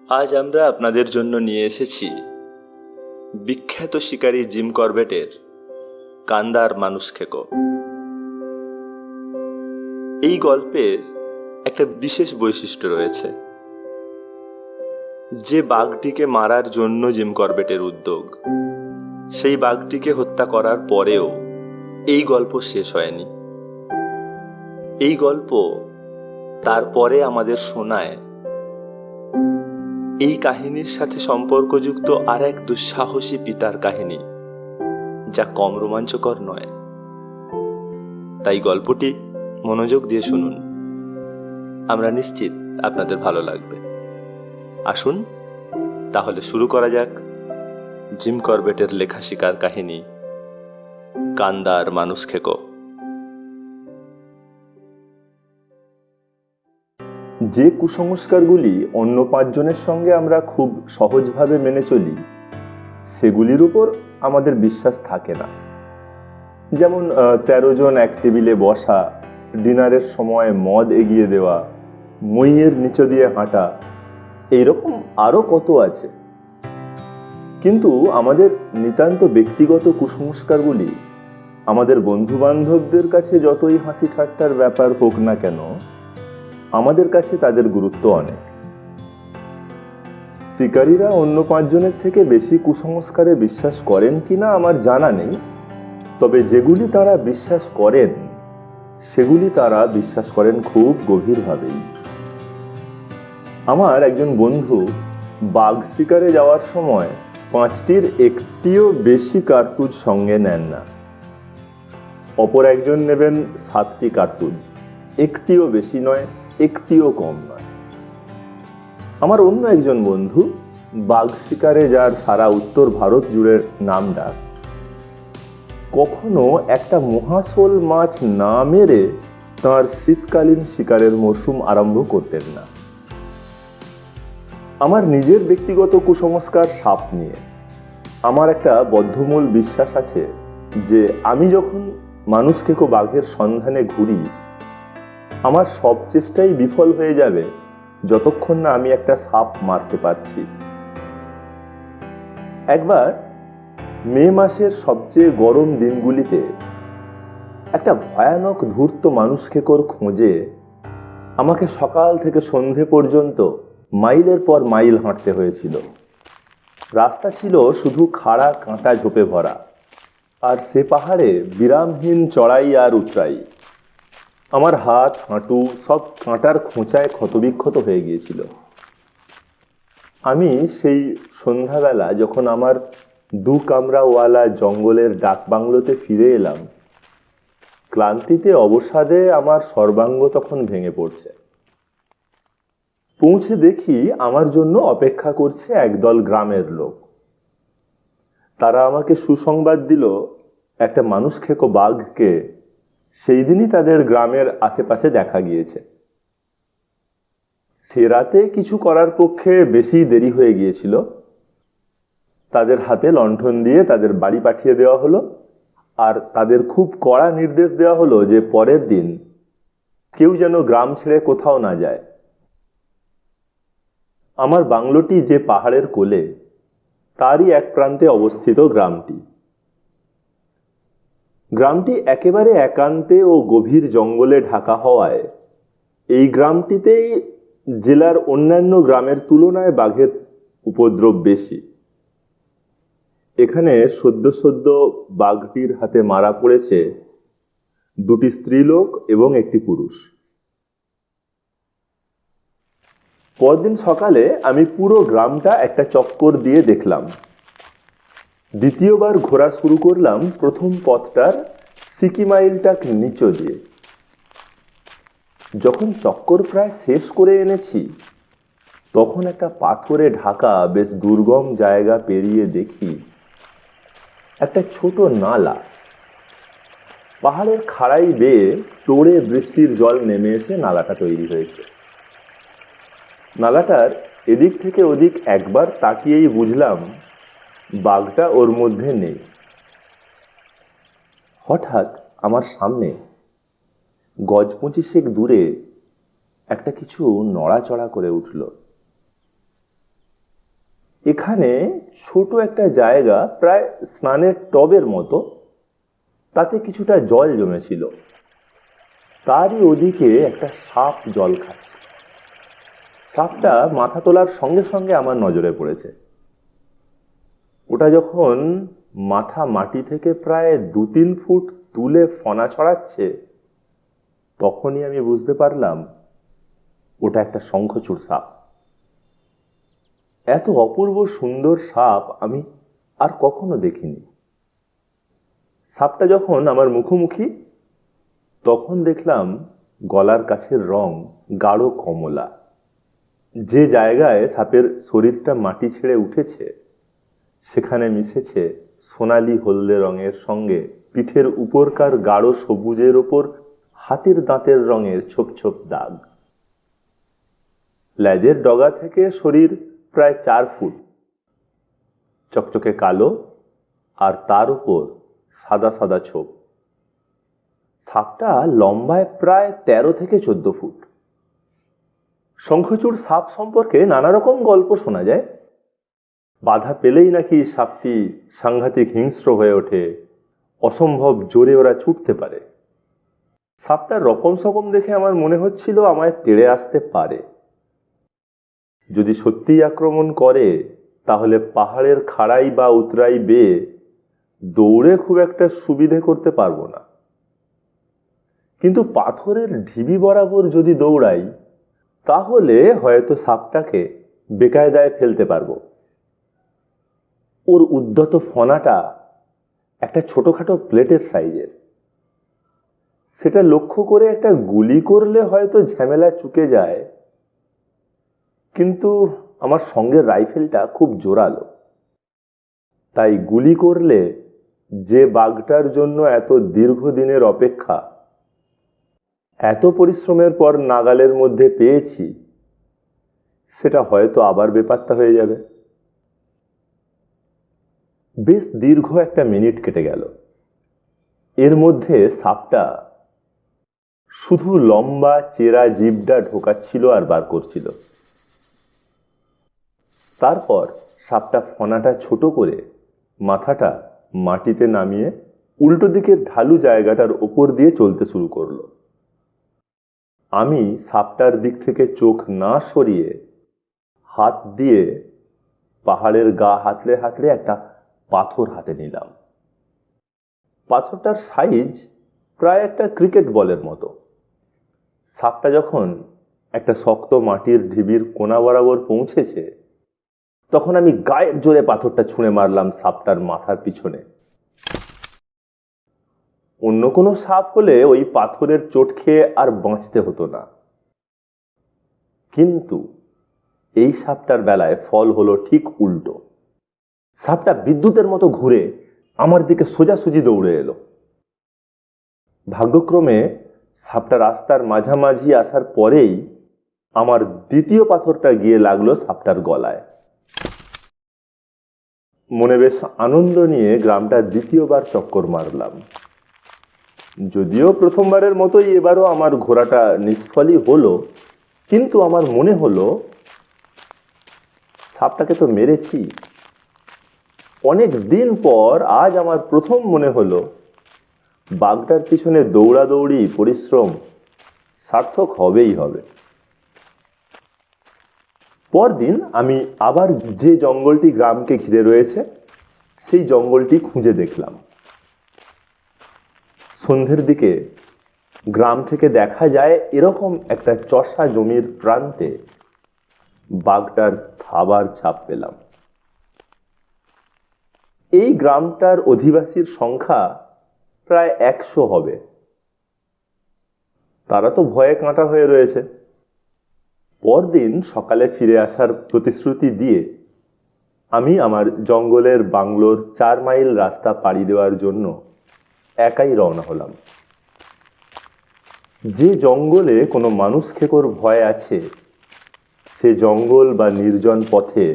আজ আমরা আপনাদের জন্য নিয়ে এসেছি বিখ্যাত শিকারী জিম করবেটের কান্দার মানুষ খেকো। এই গল্পের একটা বিশেষ বৈশিষ্ট্য রয়েছে। যে বাঘটিকে মারার জন্য জিম করবেটের উদ্যোগ, সেই বাঘটিকে হত্যা করার পরেও এই গল্প শেষ হয়নি। এই গল্প তারপরে আমাদের শোনায় এই কাহিনীর সাথে সম্পর্কযুক্ত আর এক দুঃসাহসী পিতার কাহিনী, যা কম রোমাঞ্চকর নয়। তাই গল্পটি মনোযোগ দিয়ে শুনুন, আমরা নিশ্চিত আপনাদের ভালো লাগবে। আসুন তাহলে শুরু করা যাক জিম করবেটের লেখা শিকার কাহিনী কান্দার মানুষ খেকো। যে কুসংস্কারগুলি অন্য পাঁচজনের সঙ্গে আমরা খুব সহজভাবে মেনে চলি, সেগুলির উপর আমাদের বিশ্বাস থাকে না। যেমন 13 জন এক টেবিলে বসা, ডিনারের সময় মদ এগিয়ে দেওয়া, মইয়ের নিচে দিয়ে হাঁটা, এইরকম আরও কত আছে। কিন্তু আমাদের নিতান্ত ব্যক্তিগত কুসংস্কারগুলি আমাদের বন্ধু বান্ধবদের কাছে যতই হাসি ঠাট্টার ব্যাপার হোক না কেন, আমাদের কাছে তাদের গুরুত্ব অনেক। শিকারীরা অন্য পাঁচজনের থেকে বেশি কুসংস্কারে বিশ্বাস করেন কিনা আমার জানা নেই, তবে যেগুলি তারা বিশ্বাস করেন সেগুলি তারা বিশ্বাস করেন খুব গভীরভাবেই। আমার একজন বন্ধু বাঘ শিকারে যাওয়ার সময় 5টির একটিও বেশি কার্তুজ সঙ্গে নেন না। অপর একজন নেবেন 7টি কার্তুজ, একটিও বেশি নয়, একটিও কম নয়। আমার অন্য একজন বন্ধু বাঘ শিকারে যার সারা উত্তর ভারত জুড়ে নাম ডাক, কখনো একটা মহাশোল মাছ না মেরে তার শীতকালীন শিকারের মরশুম আরম্ভ করতেন না। আমার নিজের ব্যক্তিগত কুসংস্কার সাপ নিয়ে আমার একটা বদ্ধমূল বিশ্বাস আছে যে আমি যখন মানুষ খেকো বাঘের সন্ধানে ঘুরি, আমার সব চেষ্টাই বিফল হয়ে যাবে যতক্ষণ না আমি একটা সাপ মারতে পারছি। একবার মে মাসের সবচেয়ে গরম দিনগুলিতে একটা ভয়ানক ধূর্ত মানুষ খেকোর খোঁজে আমাকে সকাল থেকে সন্ধে পর্যন্ত মাইলের পর মাইল হাঁটতে হয়েছিল। রাস্তা ছিল শুধু খাড়া কাঁটা ঝোপে ভরা, আর সে পাহাড়ে বিরামহীন চড়াই আর উতরাই। আমার হাত হাঁটু সব কাঁটার খোঁচায় ক্ষতবিক্ষত হয়ে গিয়েছিল। আমি সেই সন্ধ্যাবেলা যখন আমার 2 কামরাওয়ালা জঙ্গলের ডাক বাংলোতে ফিরে এলাম, ক্লান্তিতে অবসাদে আমার সর্বাঙ্গ তখন ভেঙে পড়ছে। পৌঁছে দেখি আমার জন্য অপেক্ষা করছে একদল গ্রামের লোক। তারা আমাকে সুসংবাদ দিল একটা মানুষ খেকো বাঘকে সেই দিনই তাদের গ্রামের আশেপাশে দেখা গিয়েছে। সে রাতে কিছু করার পক্ষে বেশি দেরি হয়ে গিয়েছিল। তাদের হাতে লণ্ঠন দিয়ে তাদের বাড়ি পাঠিয়ে দেওয়া হলো, আর তাদের খুব কড়া নির্দেশ দেওয়া হলো যে পরের দিন কেউ যেন গ্রাম ছেড়ে কোথাও না যায়। আমার বাংলোটি যে পাহাড়ের কোলে, তারই এক প্রান্তে অবস্থিত গ্রামটি। গ্রামটি একেবারে একান্তে ও গভীর জঙ্গলে ঢাকা হওয়ায় এই গ্রামটিতেই জেলার অন্যান্য গ্রামের তুলনায় বাঘের উপদ্রব বেশি। এখানে সদ্য সদ্য বাঘটির হাতে মারা পড়েছে 2টি স্ত্রীলোক এবং একটি পুরুষ। পরদিন সকালে আমি পুরো গ্রামটা একটা চক্কর দিয়ে দেখলাম। দ্বিতীয়বার ঘোরা শুরু করলাম প্রথম পথটার সিকি মাইলটাক নিচে দিয়ে। যখন চক্কর প্রায় শেষ করে এনেছি, তখন একটা পাথরে ঢাকা বেশ দুর্গম জায়গা পেরিয়ে দেখি একটা ছোট নালা। পাহাড়ের খাড়াই বেয়ে তোড়ে বৃষ্টির জল নেমে এসে নালাটা তৈরি হয়েছে। নালাটার এদিক থেকে ওদিক একবার তাকিয়েই বুঝলাম বাঘটা ওর মধ্যে নেই। হঠাৎ আমার সামনে গজ 25 দূরে একটা কিছু নড়াচড়া করে উঠল। এখানে ছোট একটা জায়গা, প্রায় স্নানের টবের মতো, তাতে কিছুটা জল জমেছিল। তারই ওদিকে একটা সাপ জল খাচ্ছে। সাপটা মাথা তোলার সঙ্গে সঙ্গে আমার নজরে পড়েছে। ওটা যখন মাথা মাটি থেকে প্রায় 2-3 ফুট তুলে ফনা ছড়াচ্ছে, তখনই আমি বুঝতে পারলাম ওটা একটা শঙ্খচূড় সাপ। এত অপূর্ব সুন্দর সাপ আমি আর কখনো দেখিনি। সাপটা যখন আমার মুখোমুখি, তখন দেখলাম গলার কাছের রং গাঢ় কমলা। যে জায়গায় সাপের শরীরটা মাটি ছেড়ে উঠেছে, সেখানে মিশেছে সোনালি হলদে রঙের সঙ্গে পিঠের উপরকার গাঢ় সবুজের ওপর হাতির দাঁতের রঙের ছোপ ছোপ দাগ। লেজের ডগা থেকে শরীর প্রায় 4 ফুট, চকচকে কালো, আর তার উপর সাদা সাদা ছোপ। সাপটা লম্বায় প্রায় 13 থেকে 14 ফুট। শঙ্খচূড় সাপ সম্পর্কে নানা রকম গল্প শোনা যায়। বাধা পেলেই নাকি সাপটি সাংঘাতিক হিংস্র হয়ে ওঠে, অসম্ভব জোরে ওরা ছুটতে পারে। সাপটার রকম সকম দেখে আমার মনে হচ্ছিল আমায় তেড়ে আসতে পারে। যদি সত্যিই আক্রমণ করে, তাহলে পাহাড়ের খাড়াই বা উতরাই বেয়ে দৌড়ে খুব একটা সুবিধে করতে পারবো না। কিন্তু পাথরের ঢিবি বরাবর যদি দৌড়াই, তাহলে হয়তো সাপটাকে বেকায়দায় ফেলতে পারবো। ওর উদ্যত ফনাটা একটা ছোটখাটো প্লেটের সাইজের। সেটা লক্ষ্য করে একটা গুলি করলে হয়তো ঝামেলা চুকে যায়, কিন্তু আমার সঙ্গের রাইফেলটা খুব জোরালো। তাই গুলি করলে যে বাঘটার জন্য এত দীর্ঘদিনের অপেক্ষা, এত পরিশ্রমের পর নাগালের মধ্যে পেয়েছি, সেটা হয়তো আবার বেপাত্তা হয়ে যাবে। বেশ দীর্ঘ একটা মিনিট কেটে গেল। এর মধ্যে সাপটা শুধু লম্বা চেরা জিভটা ঢোকাচ্ছিল আর বার করছিল। তারপর সাপটা ফনাটা ছোট করে মাথাটা মাটিতে নামিয়ে উল্টো দিকের ঢালু জায়গাটার ওপর দিয়ে চলতে শুরু করলো। আমি সাপটার দিক থেকে চোখ না সরিয়ে হাত দিয়ে পাহাড়ের গা হাতলে হাতলে একটা পাথর হাতে নিলাম। পাথরটার সাইজ প্রায় একটা ক্রিকেট বলের মতো। সাপটা যখন একটা শক্ত মাটির ঢিবির কোণা বরাবর পৌঁছেছে, তখন আমি গায়ের জোরে পাথরটা ছুঁড়ে মারলাম সাপটার মাথার পিছনে। অন্য কোনো সাপ হলে ওই পাথরের চোট খেয়ে আর বাঁচতে হতো না, কিন্তু এই সাপটার বেলায় ফল হলো ঠিক উল্টো। সাপটা বিদ্যুতের মতো ঘুরে আমার দিকে সোজাসুজি দৌড়ে এলো। ভাগ্যক্রমে সাপটা রাস্তার মাঝামাঝি আসার পরেই আমার দ্বিতীয় পাথরটা গিয়ে লাগলো সাপটার গলায়। মনে বেশ আনন্দ নিয়ে গ্রামটা দ্বিতীয়বার চক্কর মারলাম। যদিও প্রথমবারের মতোই এবারও আমার ঘোরাটা নিষ্ফলই হলো, কিন্তু আমার মনে হলো সাপটাকে তো মেরেছি। অনেক দিন পর আজ আমার প্রথম মনে হলো বাঘটার পিছনে দৌড়াদৌড়ি পরিশ্রম সার্থক হবেই হবে। পরদিন আমি আবার যে জঙ্গলটি গ্রামকে ঘিরে রয়েছে, সেই জঙ্গলটি খুঁজে দেখলাম। সন্ধ্যের দিকে গ্রাম থেকে দেখা যায় এরকম একটা চষা জমির প্রান্তে বাঘটার থাবার ছাপ পেলাম। এই গ্রামটার অধিবাসীর সংখ্যা প্রায় 100 হবে। তারা তো ভয়ে কাঁটা হয়ে রয়েছে। পরদিন সকালে ফিরে আসার প্রতিশ্রুতি দিয়ে আমি আমার জঙ্গলের বাংলোর 4 মাইল রাস্তা পাড়ি দেওয়ার জন্য একাই রওনা হলাম। যে জঙ্গলে কোনো মানুষ খেকোর ভয় আছে, সে জঙ্গল বা নির্জন পথে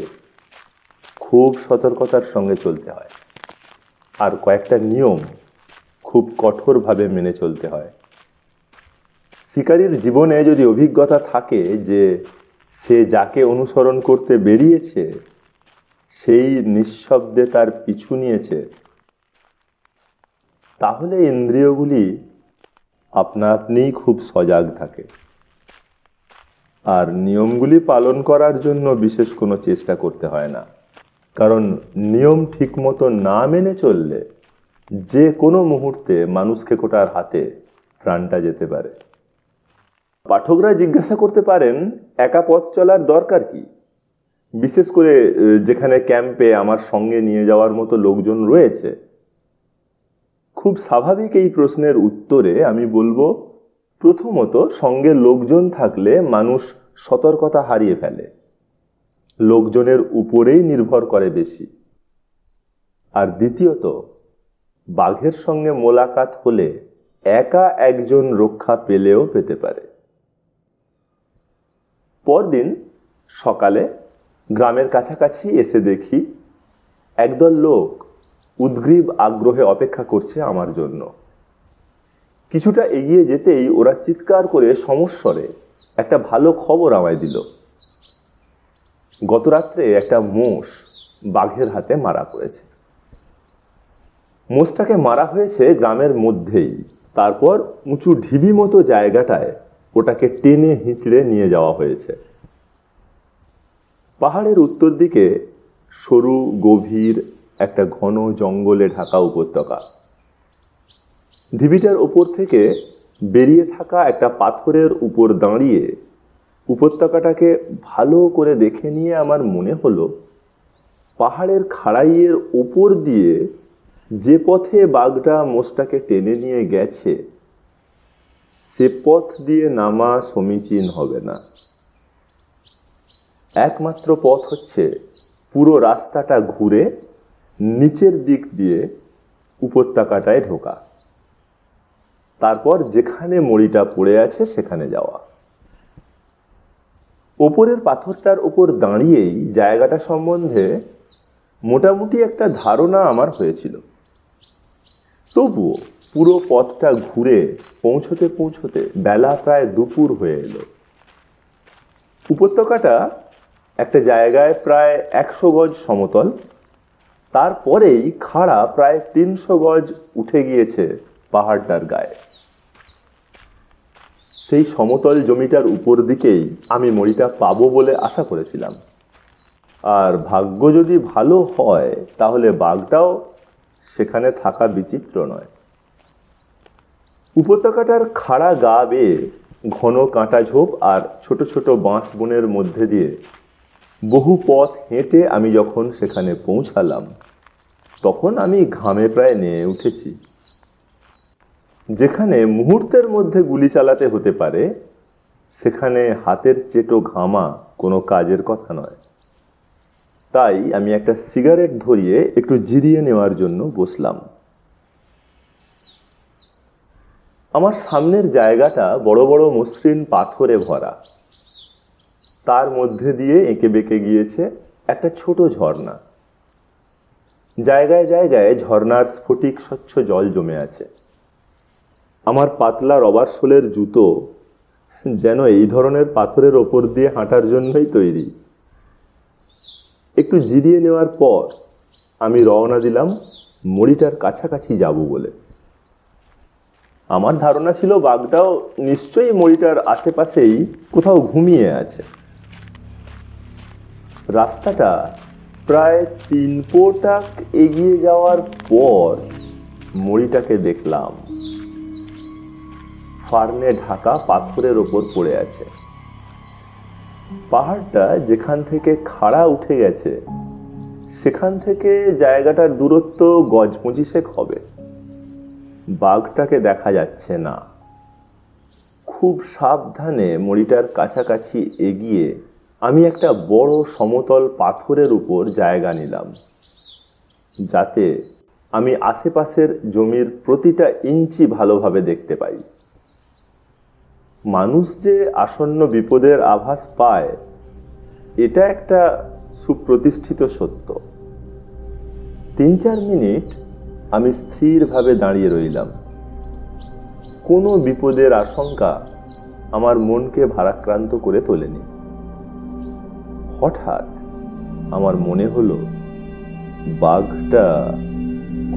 খুব সতর্কতার সঙ্গে চলতে হয়, আর কয়েকটা নিয়ম খুব কঠোরভাবে মেনে চলতে হয়। শিকারীর জীবনে যদি অভিজ্ঞতা থাকে যে সে যাকে অনুসরণ করতে বেরিয়েছে সেই নিঃশব্দে তার পিছু নিয়েছে, তাহলে ইন্দ্রিয়গুলি আপনা আপনিই খুব সজাগ থাকে, আর নিয়মগুলি পালন করার জন্য বিশেষ কোনো চেষ্টা করতে হয় না। কারণ নিয়ম ঠিকমতো না মেনে চললে যে কোনো মুহূর্তে মানুষখেকোটার হাতে প্রাণটা যেতে পারে। পাঠকরা জিজ্ঞাসা করতে পারেন, একা পথ চলার দরকার কি, বিশেষ করে যেখানে ক্যাম্পে আমার সঙ্গে নিয়ে যাওয়ার মতো লোকজন রয়েছে। খুব স্বাভাবিক এই প্রশ্নের উত্তরে আমি বলবো, প্রথমত সঙ্গে লোকজন থাকলে মানুষ সতর্কতা হারিয়ে ফেলে, লোকজনের উপরেই নির্ভর করে বেশি। আর দ্বিতীয়ত, বাঘের সঙ্গে মোলাকাত হলে একা একজন রক্ষা পেলেও পেতে পারে। পরদিন সকালে গ্রামের কাছাকাছি এসে দেখি একদল লোক উদ্গ্রীব আগ্রহে অপেক্ষা করছে আমার জন্য। কিছুটা এগিয়ে যেতেই ওরা চিৎকার করে সমস্বরে একটা ভালো খবর আমায় দিল। গত রাত্রে একটা মোষ বাঘের হাতে মারা পড়েছে। মোষটাকে মারা হয়েছে গ্রামের মধ্যেই, তারপর উঁচু ঢিবি মতো জায়গাটায় ওটাকে টেনে হিঁচড়ে নিয়ে যাওয়া হয়েছে। পাহাড়ের উত্তর দিকে সরু গভীর একটা ঘন জঙ্গলে ঢাকা উপত্যকা। ঢিবিটার ওপর থেকে বেরিয়ে থাকা একটা পাথরের উপর দাঁড়িয়ে উপত্যকাটাকে ভালো করে দেখে নিয়ে আমার মনে হলো, পাহাড়ের খাড়াইয়ের ওপর দিয়ে যে পথে বাঘটা মোষটাকে টেনে নিয়ে গেছে সে পথ দিয়ে নামা সমীচীন হবে না। একমাত্র পথ হচ্ছে পুরো রাস্তাটা ঘুরে নিচের দিক দিয়ে উপত্যকাটায় ঢোকা, তারপর যেখানে মড়িটা পড়ে আছে সেখানে যাওয়া। ওপরের পাথরটার উপর দাঁড়িয়েই জায়গাটা সম্বন্ধে মোটামুটি একটা ধারণা আমার হয়েছিল। তবুও পুরো পথটা ঘুরে পৌঁছতে পৌঁছতে বেলা প্রায় দুপুর হয়ে এলো। উপত্যকাটা একটা জায়গায় প্রায় 100 গজ সমতল, তারপরেই খাড়া প্রায় 300 গজ উঠে গিয়েছে পাহাড়টার গায়ে। সেই সমতল জমিটার উপর দিকেই আমি মড়িটা পাবো বলে আশা করেছিলাম। আর ভাগ্য যদি ভালো হয় তাহলে বাঘটাও সেখানে থাকা বিচিত্র নয়। উপত্যকাটার খাড়া গা বেয়ে ঘন কাঁটা ঝোপ আর ছোট ছোট বাঁশ বনের মধ্যে দিয়ে বহু পথ হেঁটে আমি যখন সেখানে পৌঁছালাম তখন আমি ঘামে প্রায় নেয়ে উঠেছি। যেখানে মুহূর্তের মধ্যে গুলি চালাতে হতে পারে সেখানে হাতের চেটো ঘামা কোনো কাজের কথা নয়। তাই আমি একটা সিগারেট ধরিয়ে একটু জিরিয়ে নেওয়ার জন্য বসলাম। আমার সামনের জায়গাটা বড় বড় মসৃণ পাথরে ভরা, তার মধ্যে দিয়ে এঁকে বেঁকে গিয়েছে একটা ছোট ঝর্ণা। জায়গায় জায়গায় ঝর্ণার স্ফটিক স্বচ্ছ জল জমে আছে। আমার পাতলা রবার সোলের জুতো যেন এই ধরনের পাথরের ওপর দিয়ে হাঁটার জন্যই তৈরি। একটু জিরিয়ে নেওয়ার পর আমি রওনা দিলাম মড়িটার কাছাকাছি যাব বলে। আমার ধারণা ছিল বাঘটাও নিশ্চয়ই মড়িটার আশেপাশেই কোথাও ঘুমিয়ে আছে। রাস্তাটা প্রায় 3 পোটাক এগিয়ে যাওয়ার পর মড়িটাকে দেখলাম ফার্নে ঢাকা পাথরের ওপর পড়ে আছে। পাহাড়টা যেখান থেকে খাড়া উঠে গেছে সেখান থেকে জায়গাটার দূরত্ব গজ 25 হবে। বাঘটাকে দেখা যাচ্ছে না। খুব সাবধানে মড়িটার কাছাকাছি এগিয়ে আমি একটা বড় সমতল পাথরের উপর জায়গা নিলাম, যাতে আমি আশেপাশের জমির প্রতিটা ইঞ্চি ভালোভাবে দেখতে পাই। মানুষ যে আসন্ন বিপদের আভাস পায় এটা একটা সুপ্রতিষ্ঠিত সত্য। 3-4 মিনিট আমি স্থিরভাবে দাঁড়িয়ে রইলাম। কোনো বিপদের আশঙ্কা আমার মনকে ভারাক্রান্ত করে তোলেনি। হঠাৎ আমার মনে হলো বাঘটা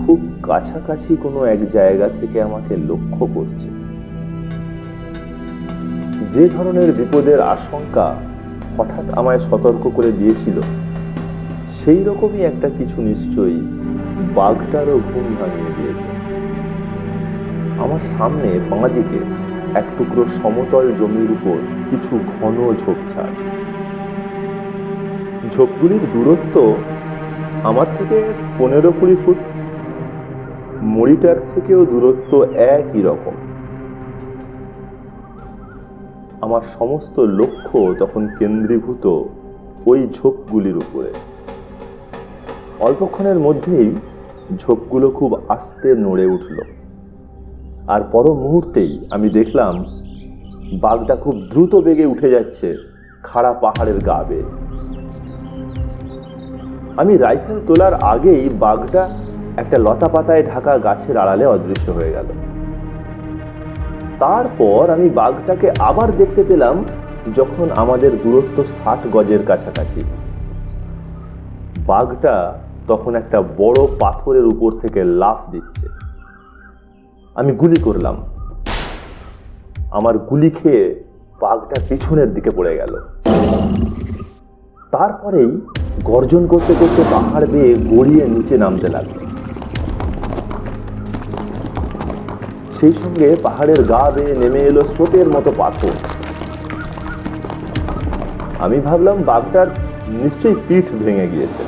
খুব কাছাকাছি কোনো এক জায়গা থেকে আমাকে লক্ষ্য করছে। যে ধরনের বিপদের আশঙ্কা হঠাৎ আমায় সতর্ক করে দিয়েছিল, সেই রকমই একটা কিছু নিশ্চয়ই বাঘটারও ঘুম ভাঙিয়ে দিয়েছে। আমার সামনে বাঁ দিকে এক টুকরো সমতল জমির উপর কিছু ঘন ঝোপঝাড়। ঝোপগুলির দূরত্ব আমার থেকে 15-20 ফুট, মরিটার থেকেও দূরত্ব একই রকম। আমার সমস্ত লক্ষ্য তখন কেন্দ্রীভূত ওই ঝোপগুলির উপরে। অল্পক্ষণের মধ্যেই ঝোপগুলো খুব আস্তে নড়ে উঠল, আর পর মুহূর্তেই আমি দেখলাম বাঘটা খুব দ্রুত বেগে উঠে যাচ্ছে খাড়া পাহাড়ের গা বেয়ে। আমি রাইফেল তোলার আগেই বাঘটা একটা লতা পাতায় ঢাকা গাছের আড়ালে অদৃশ্য হয়ে গেল। তারপর আমি বাঘটাকে আবার দেখতে পেলাম যখন আমাদের দূরত্ব 60 গজের কাছাকাছি। বাঘটা তখন একটা বড় পাথরের উপর থেকে লাফ দিচ্ছে। আমি গুলি করলাম। আমার গুলি খেয়ে বাঘটা পিছনের দিকে পড়ে গেল। তারপরেই গর্জন করতে করতে পাহাড় বেয়ে গড়িয়ে নিচে নামতে লাগলো। সেই সঙ্গে পাহাড়ের গা বেয়ে নেমে এলো স্রোতের মতো পাথর। আমি ভাবলাম বাঘটার নিশ্চয়ই পিঠ ভেঙে গিয়েছে।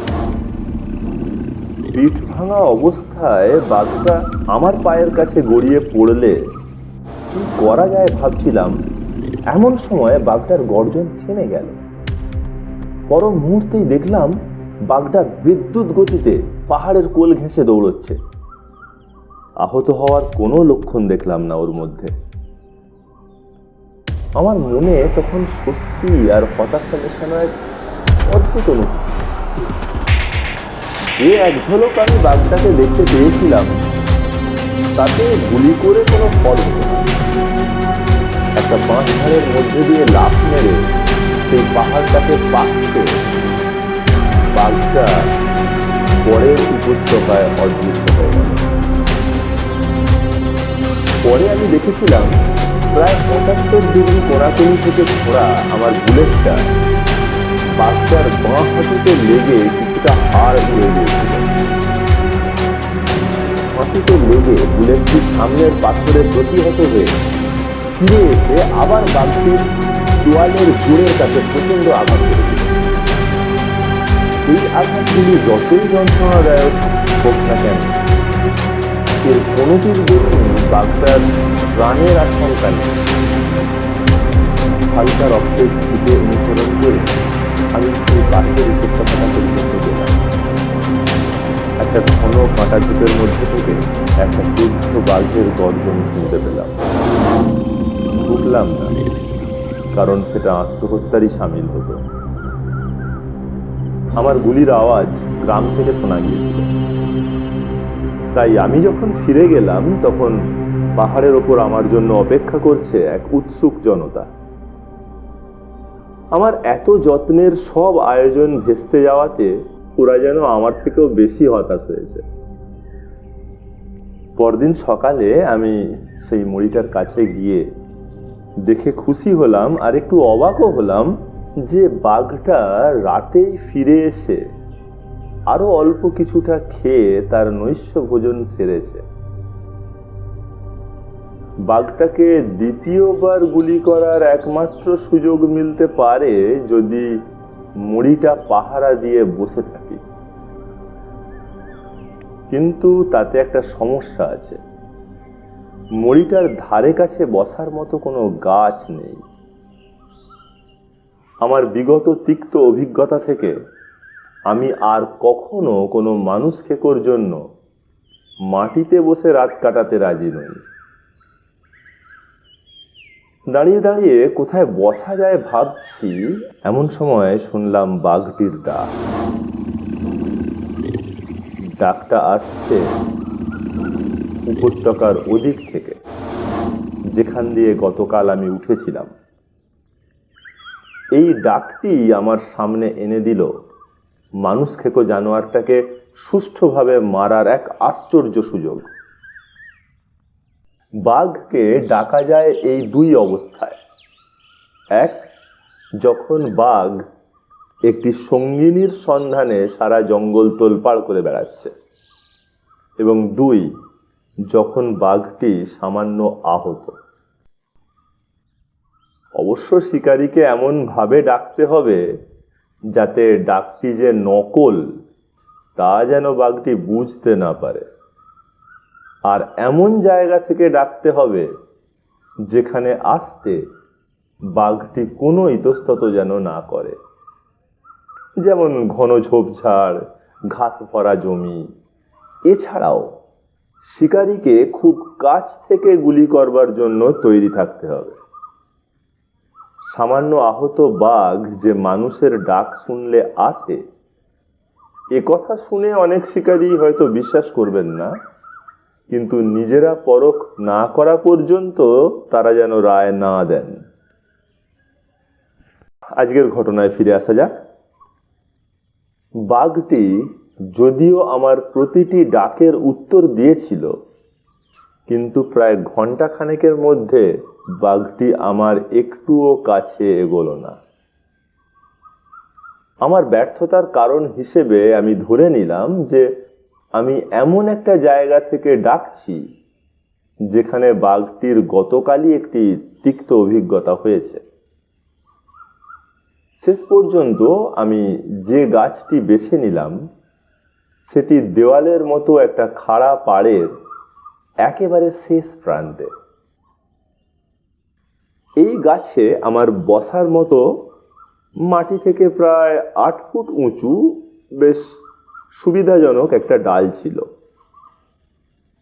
পিঠ ভাঙা অবস্থায় বাঘটা আমার পায়ের কাছে গড়িয়ে পড়লে কি করা যায় ভাবছিলাম, এমন সময় বাঘটার গর্জন থেমে গেল। পর মুহূর্তেই দেখলাম বাঘটা বিদ্যুৎ গতিতে পাহাড়ের কোল ঘেঁষে দৌড়চ্ছে। আহত হওয়ার কোনো লক্ষণ দেখলাম না ওর মধ্যে। আমার মনে তখন স্বস্তি আর হতাশা মেশানো এক অদ্ভুত অনুভূতি। যে এক ঝলক আমি বাঘটাকে দেখতে পেয়েছিলাম, তাতে গুলি করে কোনো ফল হতো না। একটা বাঁশ ঝাড়ের মধ্যে দিয়ে লাফ মেরে সেই পাহাড়টাকে পাচ্ছে বাঘটা পরের উপত্যকায় অদৃশ্য হয়ে গেল। পরে আমি দেখেছিলাম প্রায় 75 ডিগ্রি কোণাকুণি থেকে ছোড়া আমার বুলেটটা বাঘটার বাঁ হাঁটুতে লেগে কিছুটা হাড় ধরে গিয়েছিল। হাঁটুতে লেগে বুলেটটি সামনের পাথরে প্রতিহত হয়ে ফিরে এসে আবার বাঘটির চোয়ালের জোরের কাছে প্রচন্ড আঘাত করেছিল। এই আঘাতগুলি যতই যন্ত্রণাদায়ক হোক না কেন, এর কোনোটির জন্য বাঘটার প্রাণের আশঙ্কা নেই। হালকা রক্তের ছিটে অনুসরণ করে আমি সেই পাশের উপত্যকাটা পর্যন্ত গেলাম। একটা ঘন কাঁটা ঝোপের মধ্যে থেকে একটা শুদ্ধ বাঘের গর্জন শুনতে পেলাম। ঢুকলাম না, কারণ সেটা আত্মহত্যারই সামিল হতো। আমার গুলির আওয়াজ গ্রাম থেকে শোনা গিয়েছিল। তাই আমি যখন ফিরে গেলাম তখন পাহাড়ের ওপর আমার জন্য অপেক্ষা করছে এক উৎসুক জনতা। আমার এত যত্নের সব আয়োজন ভেস্তে যাওয়াতে ওরা যেন আমার থেকেও বেশি হতাশ হয়েছে। পরদিন সকালে আমি সেই মরিটার কাছে গিয়ে দেখে খুশি হলাম, আর একটু অবাকও হলাম যে বাঘটা রাতেই ফিরে এসে আরো অল্প কিছুটা খেয়ে তার নৈশ ভোজন সেরেছে। বাঘটাকে দ্বিতীয়বার গুলি করার একমাত্র সুযোগ মিলতে পারে যদি মরিটা পাহারা দিয়ে বসে থাকি। কিন্তু তাতে একটা সমস্যা আছে, মরিটার ধারে কাছে বসার মতো কোনো গাছ নেই। আমার বিগত তিক্ত অভিজ্ঞতা থেকে আমি আর কখনো কোনো মানুষ খেকোর জন্য মাটিতে বসে রাত কাটাতে রাজি নই। দাঁড়িয়ে দাঁড়িয়ে কোথায় বসা যায় ভাবছি, এমন সময় শুনলাম বাঘটির ডাক। ডাকটা আসছে উপত্যকার ওদিক থেকে, যেখান দিয়ে গতকাল আমি উঠেছিলাম। এই ডাকটি আমার সামনে এনে দিল মানুষ খেকো জানোয়ারটাকে সুষ্ঠুভাবে মারার এক আশ্চর্য সুযোগ। বাঘকে ডাকা যায় এই দুই অবস্থায়। এক, যখন বাঘ একটি সঙ্গিনীর সন্ধানে সারা জঙ্গল তোলপাড় করে বেড়াচ্ছে, এবং দুই, যখন বাঘটি সামান্য আহত। অবশ্য শিকারীকে এমন ভাবে ডাকতে হবে যাতে ডাকটি যে নকল তা যেন বাঘটি বুঝতে না পারে, আর এমন জায়গা থেকে ডাকতে হবে যেখানে আসতে বাঘটি কোনো ইতস্তত যেন না করে, যেমন ঘন ঝোপঝাড়, ঘাস ভরা জমি। এছাড়াও শিকারীকে খুব কাছ থেকে গুলি করবার জন্য তৈরি থাকতে হবে। সামান্য আহত বাঘ যে মানুষের ডাক শুনলে আসে, এ কথা শুনে অনেক শিকারী হয়তো বিশ্বাস করবেন না, কিন্তু নিজেরা পরখ না করা পর্যন্ত তারা যেন রায় না দেন। আজকের ঘটনায় ফিরে আসা যাক। বাঘটি যদিও আমার প্রতিটি ডাকের উত্তর দিয়েছিল, কিন্তু প্রায় ঘন্টা খানেকের মধ্যে বাঘটি আমার একটুও কাছে এগোলো না। আমার ব্যর্থতার কারণ হিসেবে আমি ধরে নিলাম যে আমি এমন একটা জায়গা থেকে ডাকছি যেখানে বাঘটির গতকালই একটি তিক্ত অভিজ্ঞতা হয়েছে। শেষ পর্যন্ত আমি যে গাছটি বেছে নিলাম সেটি দেওয়ালের মতো একটা খাড়া পাড়ের একেবারে শেষ প্রান্তে। এই গাছে আমার বসার মতো মাটি থেকে প্রায় 8 ফুট উঁচু বেশ সুবিধাজনক একটা ডাল ছিল।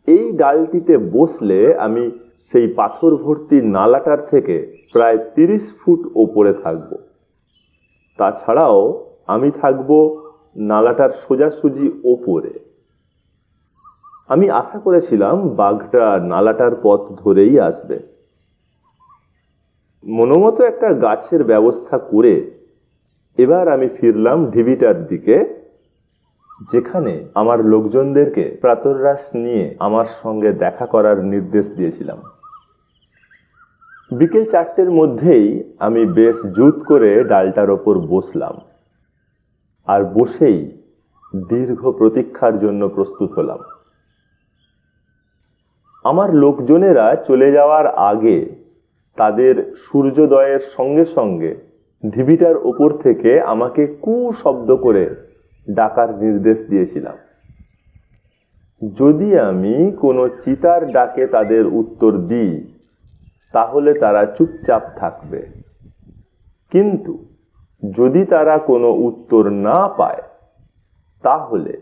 এই ডালটিতে বসলে আমি সেই পাথর ভর্তি নালাটার থেকে প্রায় 30 ফুট ওপরে থাকব। তাছাড়াও আমি থাকব নালাটার সোজাসুজি ওপরে। আমি আশা করেছিলাম বাঘটা নালাটার পথ ধরেই আসবে। মনোমতো একটা গাছের ব্যবস্থা করে এবার আমি ফিরলাম ঢিবিটার দিকে, যেখানে আমার লোকজনদেরকে প্রাতরাশ নিয়ে আমার সঙ্গে দেখা করার নির্দেশ দিয়েছিলাম। বিকেল 4টের মধ্যেই আমি বেশ জুত করে ডালটার ওপর বসলাম, আর বসেই দীর্ঘ প্রতীক্ষার জন্য প্রস্তুত হলাম। আমার লোকজনেরা চলে যাওয়ার আগে তাদের সূর্যোদয়ের সঙ্গে সঙ্গে ঢিবিটার ওপর থেকে আমাকে কু শব্দ করে ডাকার নির্দেশ দিয়েছিলাম। যদি আমি কোনো চিতার ডাকে তাদের উত্তর দিই তাহলে তারা চুপচাপ থাকবে, কিন্তু যদি তারা কোনো উত্তর না পায় তাহলে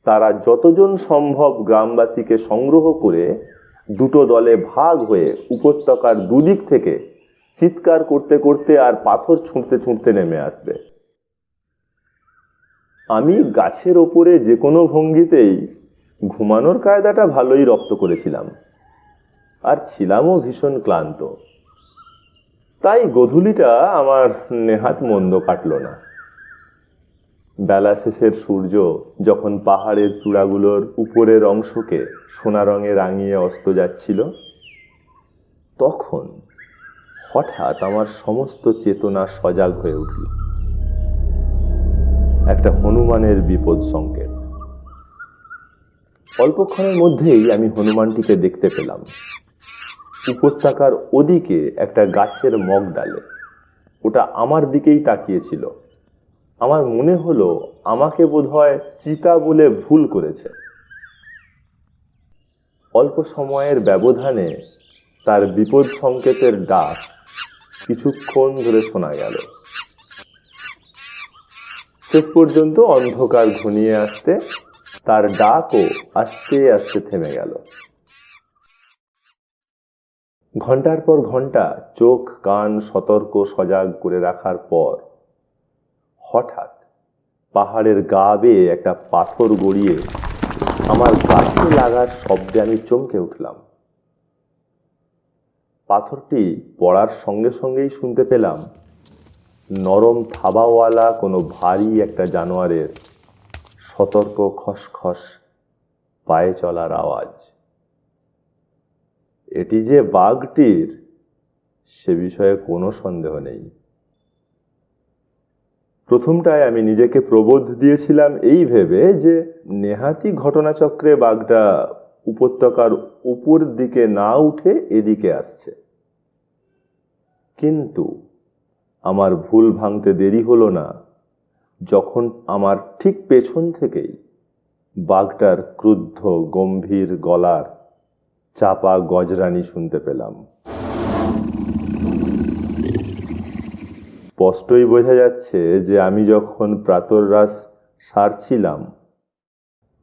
তারা যতজন সম্ভব গ্রামবাসীকে সংগ্রহ করে দুটো দলে ভাগ হয়ে উপত্যকার দুদিক থেকে চিৎকার করতে করতে আর পাথর ছুঁড়তে ছুঁড়তে নেমে আসবে। আমি গাছের ওপরে যে কোনো ভঙ্গিতেই ঘুমানোর কায়দাটা ভালোই রপ্ত করেছিলাম, আর ছিলামও ভীষণ ক্লান্ত। তাই গোধূলিটা আমার নেহাত মন্দ কাটল না। বেলা শেষের সূর্য যখন পাহাড়ের চূড়াগুলোর উপরের অংশকে সোনা রঙে রাঙিয়ে অস্ত যাচ্ছিল, তখন হঠাৎ আমার সমস্ত চেতনা সজাগ হয়ে উঠল। একটা হনুমানের বিপদ সংকেত। অল্পক্ষণের মধ্যেই আমি হনুমানটিকে দেখতে পেলাম উপত্যকার ওদিকে একটা গাছের মগডালে। ওটা আমার দিকেই তাকিয়েছিল। আমার মনে হলো আমাকে বোধহয় চিতা বলে ভুল করেছে। অল্প সময়ের ব্যবধানে তার বিপদ সংকেতের ডাক কিছুক্ষণ ধরে শোনা গেল। শেষ পর্যন্ত অন্ধকার ঘনিয়ে আসতে তার ডাকও আস্তে আস্তে থেমে গেল। ঘন্টার পর ঘন্টা চোখ কান সতর্ক সজাগ করে রাখার পর হঠাৎ পাহাড়ের গা বেয়ে একটা পাথর গড়িয়ে আমার গাছে লাগার শব্দে আমি চমকে উঠলাম। পাথরটি পড়ার সঙ্গে সঙ্গেই শুনতে পেলাম নরম থাবাওয়ালা কোনো ভারী একটা জানোয়ারের সতর্ক খসখস পায়ে চলার আওয়াজ। এটি যে বাঘটির সে বিষয়ে কোনো সন্দেহ নেই। প্রথমটায় আমি নিজেকে প্রবোধ দিয়েছিলাম এই ভেবে যে নেহাতি ঘটনাচক্রে বাঘটা উপত্যকার উপর দিকে না উঠে এদিকে আসছে। কিন্তু আমার ভুল ভাঙতে দেরি হলো না যখন আমার ঠিক পেছন থেকেই বাঘটার ক্রুদ্ধ গম্ভীর গলার চাপা গজরানি শুনতে পেলাম। স্পষ্টই বোঝা যাচ্ছে যে আমি যখন প্রাতরাশ সারছিলাম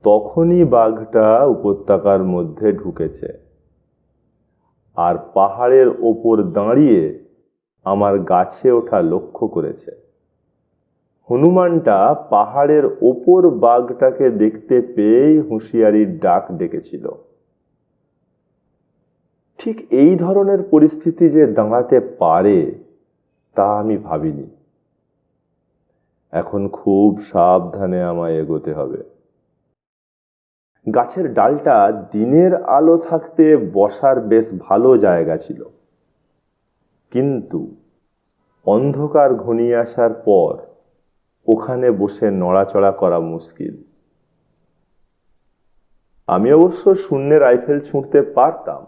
তখনই বাঘটা উপত্যকার মধ্যে ঢুকেছে আর পাহাড়ের ওপর দাঁড়িয়ে আমার গাছে ওঠা লক্ষ্য করেছে। হনুমানটা পাহাড়ের ওপর বাঘটাকে দেখতে পেয়েই হুঁশিয়ারির ডাক ডেকেছিল। ঠিক এই ধরনের পরিস্থিতি যে দাঁড়াতে পারে তা আমি ভাবিনি। এখন খুব সাবধানে আমায় এগোতে হবে। গাছের ডালটা দিনের আলো থাকতে বসার বেশ ভালো জায়গা ছিল, কিন্তু অন্ধকার ঘনিয়ে আসার পর ওখানে বসে নড়াচড়া করা মুশকিল। আমি অবশ্য শূন্যে রাইফেল ছুঁড়তে পারতাম,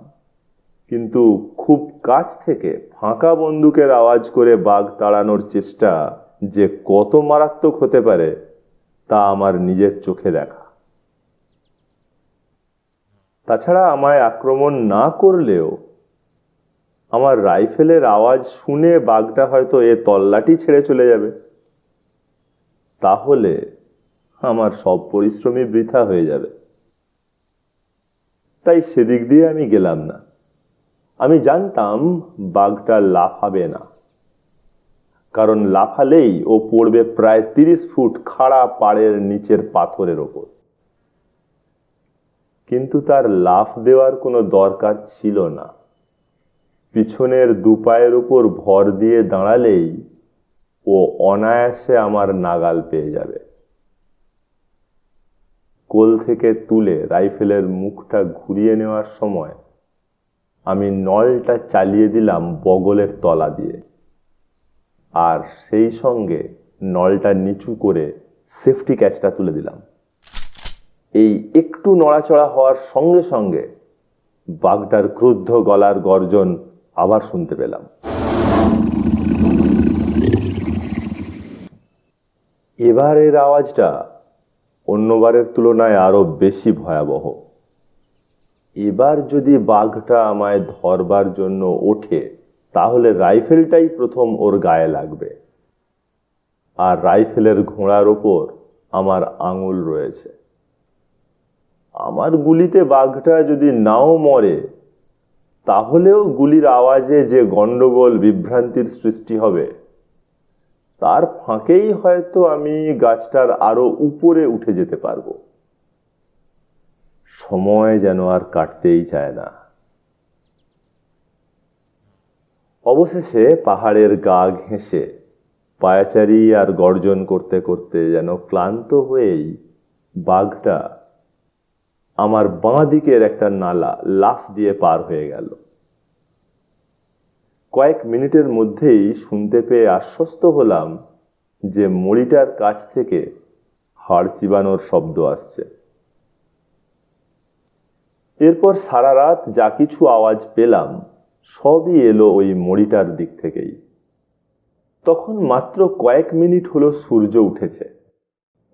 কিন্তু খুব কাছ থেকে ফাঁকা বন্দুকের আওয়াজ করে বাঘ তাড়ানোর চেষ্টা যে কত মারাত্মক হতে পারে তা আমার নিজের চোখে দেখা। তাছাড়া আমায় আক্রমণ না করলেও আমার রাইফেলের আওয়াজ শুনে বাঘটা হয়তো এ তল্লাটি ছেড়ে চলে যাবে। তাহলে আমার সব পরিশ্রমই বৃথা হয়ে যাবে। তাই সেদিক দিয়ে আমি গেলাম না। আমি জানতাম বাঘটা লাফাবে না, কারণ লাফালেই ও পড়বে প্রায় 30 ফুট খাড়া পাড়ের নিচের পাথরের ওপর। কিন্তু তার লাফ দেওয়ার কোনো দরকার ছিল না। পিছনের দুপায়ের উপর ভর দিয়ে দাঁড়ালেই ও অনায়াসে আমার নাগাল পেয়ে যাবে। কোল থেকে তুলে রাইফেলের মুখটা ঘুরিয়ে নেওয়ার সময় আমি নলটা চালিয়ে দিলাম বগলের তলা দিয়ে, আর সেই সঙ্গে নলটা নিচু করে সেফটি ক্যাচটা তুলে দিলাম। এই একটু নড়াচড়া হওয়ার সঙ্গে সঙ্গে বাঘটার ক্রুদ্ধ গলার গর্জন আবার শুনতে পেলাম। এবারের আওয়াজটা অন্যবারের তুলনায় আরো বেশি ভয়াবহ। এবার যদি বাঘটা আমায় ধরবার জন্য ওঠে তাহলে রাইফেলটাই প্রথম ওর গায়ে লাগবে, আর রাইফেলের ঘোড়ার ওপর আমার আঙুল রয়েছে। আমার গুলিতে বাঘটা যদি নাও মরে তাহলেও গুলির আওয়াজে যে গন্ডগোল বিভ্রান্তির সৃষ্টি হবে তার ফাঁকেই হয়তো আমি গাছটার আরো উপরে উঠে যেতে পারবো। সময় যেন আর কাটতেই চায় না। অবশেষে পাহাড়ের গা ঘেঁষে পায়াচারি আর গর্জন করতে করতে যেন ক্লান্ত হয়েই বাঘটা আমার বাঁ দিকের একটা নালা লাফ দিয়ে পার হয়ে গেল। কয়েক মিনিটের মধ্যেই শুনতে পেয়ে আশ্বস্ত হলাম যে মড়িটার কাছ থেকে হাড় চিবানোর শব্দ আসছে। এরপর সারা রাত যা কিছু আওয়াজ পেলাম সবই এলো ওই মড়িটার দিক থেকেই। তখন মাত্র কয়েক মিনিট হলো সূর্য উঠেছে।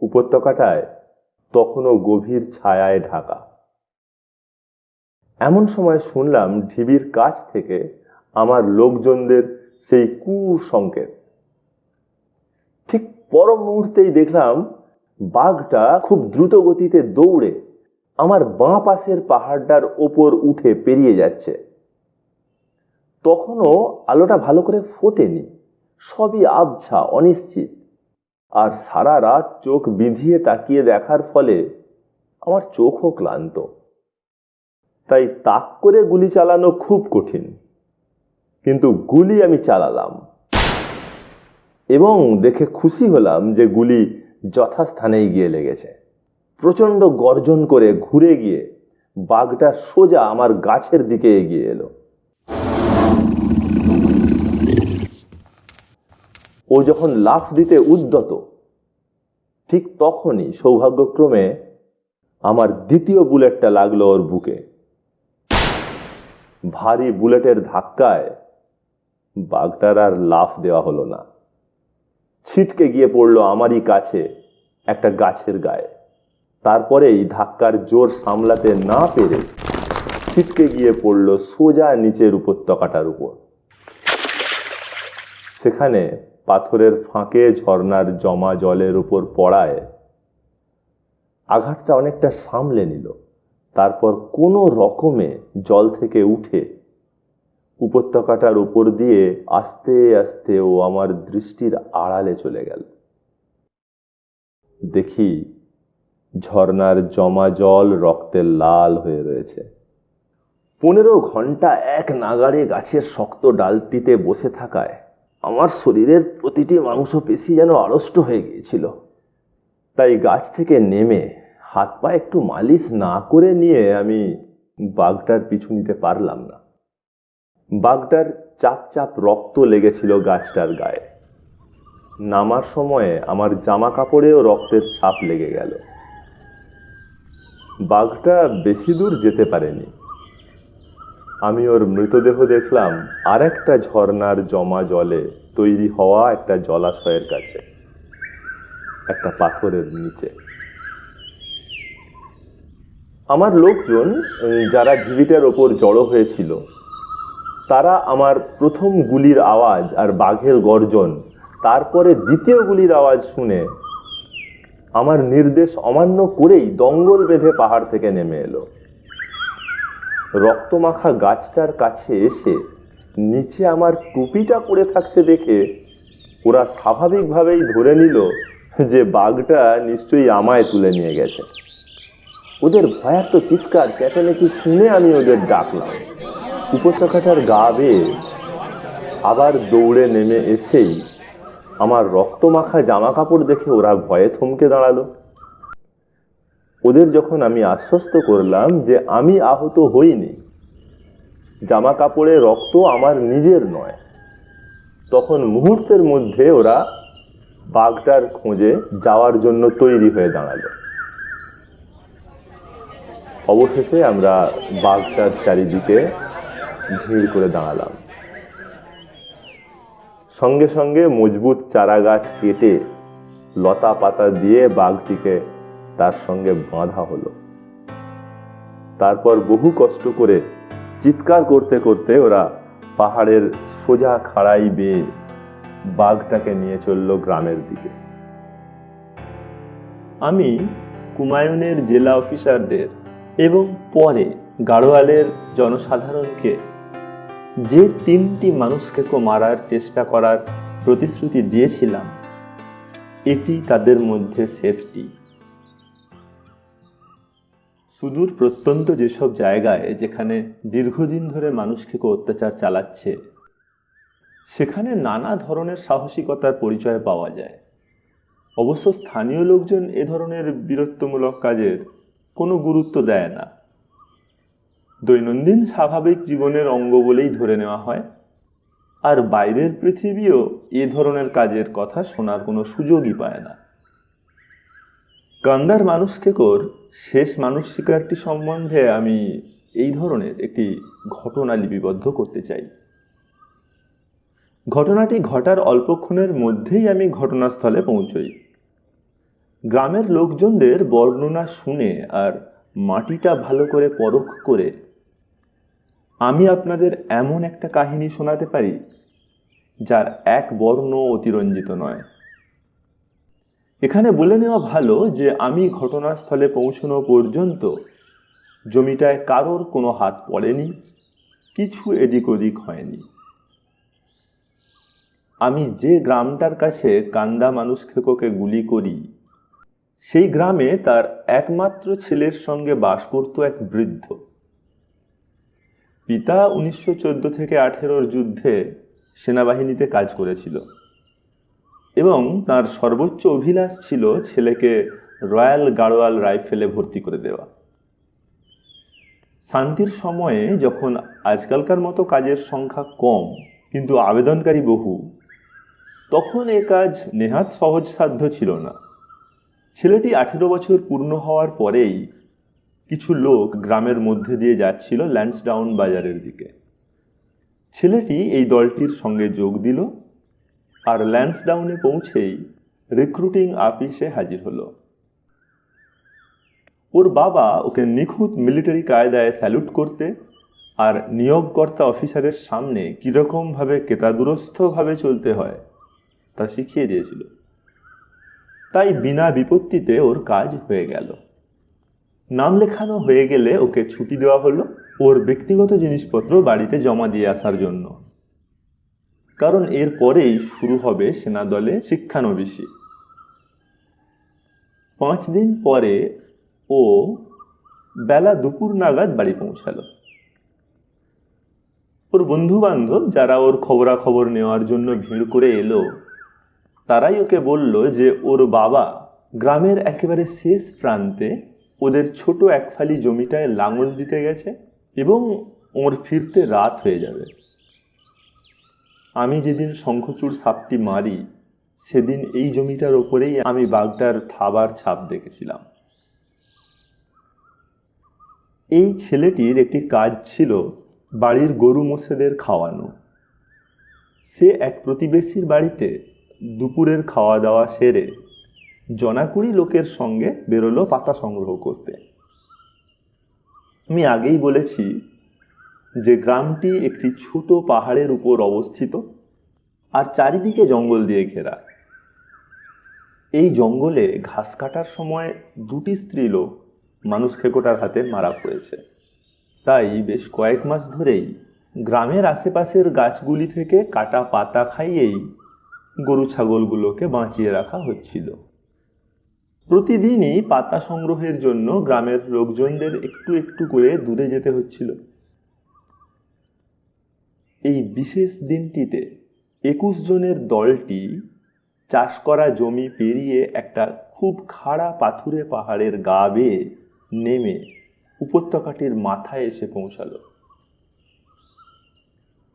উপত্যকাটায় তখনও গভীর ছায়ায় ঢাকা। এমন সময় শুনলাম ঢিবির কাছ থেকে আমার লোকজনদের সেই কু সংকেত। ঠিক পর মুহূর্তেই দেখলাম বাঘটা খুব দ্রুত গতিতে দৌড়ে আমার বাঁ পাশের পাহাড়টার ওপর উঠে পেরিয়ে যাচ্ছে। তখনও আলোটা ভালো করে ফোটেনি, সবই আবছা অনিশ্চিত, আর সারা রাত চোখ বিঁধিয়ে তাকিয়ে দেখার ফলে আমার চোখও ক্লান্ত। তাই তাক করে গুলি চালানো খুব কঠিন, কিন্তু গুলি আমি চালালাম। এবং দেখে খুশি হলাম যে গুলি যথাস্থানেই গিয়ে লেগেছে। প্রচণ্ড গর্জন করে ঘুরে গিয়ে বাঘটা সোজা আমার গাছের দিকে এগিয়ে এলো। ও যখন লাফ দিতে উদ্যত, ঠিক তখনই সৌভাগ্যক্রমে আমার দ্বিতীয় বুলেটটা লাগলো ওর বুকে। ভারী বুলেটের ধাক্কায় বাঘটার আর লাফ দেওয়া হলো না, ছিটকে গিয়ে পড়লো আমারই কাছে একটা গাছের গায়ে। তারপরেই ধাক্কার জোর সামলাতে না পেরে ছিটকে গিয়ে পড়লো সোজা নিচের উপত্যকাটার উপর। সেখানে পাথরের ফাঁকে ঝর্ণার জমা জলের উপর পড়ায় আঘাতটা অনেকটা সামলে নিল। তারপর কোনো রকমে জল থেকে উঠে উপত্যকাটার উপর দিয়ে আস্তে আস্তে ও আমার দৃষ্টির আড়ালে চলে গেল। দেখি ঝর্ণার জমা জল রক্তে লাল হয়ে রয়েছে। 15 ঘন্টা এক নাগাড়ে গাছের শক্ত ডালটিতে বসে থাকায় আমার শরীরের প্রতিটি মাংসপেশি যেন আড়ষ্ট হয়ে গিয়েছিল। তাই গাছ থেকে নেমে হাত পা একটু মালিশ না করে নিয়ে আমি বাঘটার পিছু নিতে পারলাম না। বাঘটার চাপ চাপ রক্ত লেগেছিল গাছটার গায়ে। নামার সময়ে আমার জামা কাপড়েও রক্তের ছাপ লেগে গেল। বাঘটা বেশি দূর যেতে পারেনি। আমি ওর মৃতদেহ দেখলাম আর একটা ঝর্ণার জমা জলে তৈরি হওয়া একটা জলাশয়ের কাছে, একটা পাথরের নিচে। আমার লোকজন যারা ঢিবিটার ওপর জড়ো হয়েছিল, তারা আমার প্রথম গুলির আওয়াজ আর বাঘের গর্জন, তারপরে দ্বিতীয় গুলির আওয়াজ শুনে আমার নির্দেশ অমান্য করেই দঙ্গল বেঁধে পাহাড় থেকে নেমে এলো। রক্তমাখা গাছটার কাছে এসে নিচে আমার টুপিটা পড়ে থাকতে দেখে ওরা স্বাভাবিকভাবেই ধরে নিল যে বাঘটা নিশ্চয়ই আমায় তুলে নিয়ে গেছে। ওদের ভয়ার্ত চিৎকার চেঁচামেচি শুনে আমি ওদের ডাকলাম। উপত্যকাটার গা বেয়ে আবার দৌড়ে নেমে এসেই আমার রক্তমাখা জামা কাপড় দেখে ওরা ভয়ে থমকে দাঁড়ালো। ওদের যখন আমি আশ্বস্ত করলাম যে আমি আহত হইনি, জামা কাপড়ে রক্ত আমার নিজের নয়, তখন মুহূর্তের মধ্যে ওরা বাঘটার খোঁজে যাওয়ার জন্য তৈরি হয়ে দাঁড়ালো। অবশেষে আমরা বাঘটার চারিদিকে ভিড় করে দাঁড়ালাম। সঙ্গে সঙ্গে মজবুত চারা গাছ কেটে লতা পাতা দিয়ে বাঘটিকে তার সঙ্গে বাঁধা হলো। তারপর বহু কষ্ট করে চিৎকার করতে করতে ওরা পাহাড়ের সোজা খাড়াই বেয়ে বাঘটাকে নিয়ে চলল গ্রামের দিকে। আমি কুমায়ুনের জেলা অফিসারদের এবং পরে গাড়োয়ালের জনসাধারণকে যে 3টি মানুষকে মারার চেষ্টা করার প্রতিশ্রুতি দিয়েছিলাম, এটি তাদের মধ্যে শেষটি। সুদূর প্রত্যন্ত যেসব জায়গায় যেখানে দীর্ঘদিন ধরে মানুষকে অত্যাচার চালাচ্ছে, সেখানে নানা ধরনের সাহসিকতার পরিচয় পাওয়া যায়। অবশ্য স্থানীয় লোকজন এ ধরনের বীরত্বমূলক কাজের কোনো গুরুত্ব দেয় না। দৈনন্দিন স্বাভাবিক জীবনের অঙ্গ বলেই ধরে নেওয়া হয়, আর বাইরের পৃথিবীও এ ধরনের কাজের কথা শোনার কোনো সুযোগই পায় না। কান্দার মানুষকে শেষ মানুষ শিকারটি সম্বন্ধে আমি এই ধরনের একটি ঘটনা লিপিবদ্ধ করতে চাই। ঘটনাটি ঘটার অল্পক্ষণের মধ্যেই আমি ঘটনাস্থলে পৌঁছই। গ্রামের লোকজনদের বর্ণনা শুনে আর মাটিটা ভালো করে পরখ করে আমি আপনাদের এমন একটা কাহিনী শোনাতে পারি যার এক বর্ণ অতিরঞ্জিত নয়। এখানে বলে নেওয়া ভালো যে আমি ঘটনাস্থলে পৌঁছানো পর্যন্ত জমিটায় কারোর কোনো হাত পড়েনি, কিছু এদিক ওদিক হয়নি। আমি যে গ্রামটার কাছে কান্দা মানুষ খেকোকে গুলি করি, সেই গ্রামে তার একমাত্র ছেলের সঙ্গে বাস করত এক বৃদ্ধ। পিতা 1914 থেকে 18 যুদ্ধে সেনাবাহিনীতে কাজ করেছিল। এবং তার সর্বোচ্চ অভিলাষ ছিল ছেলেকে রয়্যাল গাড়োয়াল রাইফেলে ভর্তি করে দেওয়া। শান্তির সময়ে যখন আজকালকার মতো কাজের সংখ্যা কম কিন্তু আবেদনকারী বহু, তখন এ কাজ নেহাত সহজসাধ্য ছিল না। ছেলেটি 18 বছর পূর্ণ হওয়ার পরেই কিছু লোক গ্রামের মধ্যে দিয়ে যাচ্ছিল ল্যান্সডাউন বাজারের দিকে। ছেলেটি এই দলটির সঙ্গে যোগ দিল আর ল্যান্সডাউনে পৌঁছেই রিক্রুটিং অফিসে হাজির হলো। ওর বাবা ওকে নিখুঁত মিলিটারি কায়দায় স্যালুট করতে আর নিয়োগকর্তা অফিসারের সামনে কীরকমভাবে কেতাদুরস্থভাবে চলতে হয় তা শিখিয়ে দিয়েছিল। তাই বিনা বিপত্তিতে ওর কাজ হয়ে গেল। নাম লেখানো হয়ে গেলে ওকে ছুটি দেওয়া হলো ওর ব্যক্তিগত জিনিসপত্র বাড়িতে জমা দিয়ে আসার জন্য, কারণ এর পরেই শুরু হবে সেনাদলে শিক্ষানবিশি। 5 দিন পরে ও বেলা দুপুর নাগাদ বাড়ি পৌঁছালো। ওর বন্ধু বান্ধব যারা ওর খবরাখবর নেওয়ার জন্য ভিড় করে এলো, তারাই ওকে বলল যে ওর বাবা গ্রামের একেবারে শেষ প্রান্তে ওদের ছোট একফালি জমিটায় লাঙল দিতে গেছে এবং ওর ফিরতে রাত হয়ে যাবে। আমি যেদিন শঙ্খচূড় সাপটি মারি সেদিন এই জমিটার ওপরেই আমি বাঘটার থাবার ছাপ দেখেছিলাম। এই ছেলেটির একটি কাজ ছিল বাড়ির গরু মোষেদের খাওয়ানো। সে এক প্রতিবেশীর বাড়িতে দুপুরের খাওয়া দাওয়া সেরে জনাকুড়ি লোকের সঙ্গে বেরোলো পাতা সংগ্রহ করতে। আমি আগেই বলেছি যে গ্রামটি একটি ছোট পাহাড়ের উপর অবস্থিত আর চারিদিকে জঙ্গল দিয়ে ঘেরা। এই জঙ্গলে ঘাস কাটার সময় 2টি স্ত্রীলোক মানুষ খেকোটার হাতে মারা পড়েছে। তাই বেশ কয়েক মাস ধরেই গ্রামের আশেপাশের গাছগুলি থেকে কাটা পাতা খাইয়েই গরু ছাগলগুলোকে বাঁচিয়ে রাখা হচ্ছিল। প্রতিদিনই পাতা সংগ্রহের জন্য গ্রামের লোকজনদের একটু একটু করে দূরে যেতে হচ্ছিল। এই বিশেষ দিনটিতে 21 জনের দলটি চাষ করা জমি পেরিয়ে একটা খুব খাড়া পাথুরে পাহাড়ের গা বেয়ে নেমে উপত্যকাটির মাথায় এসে পৌঁছালো।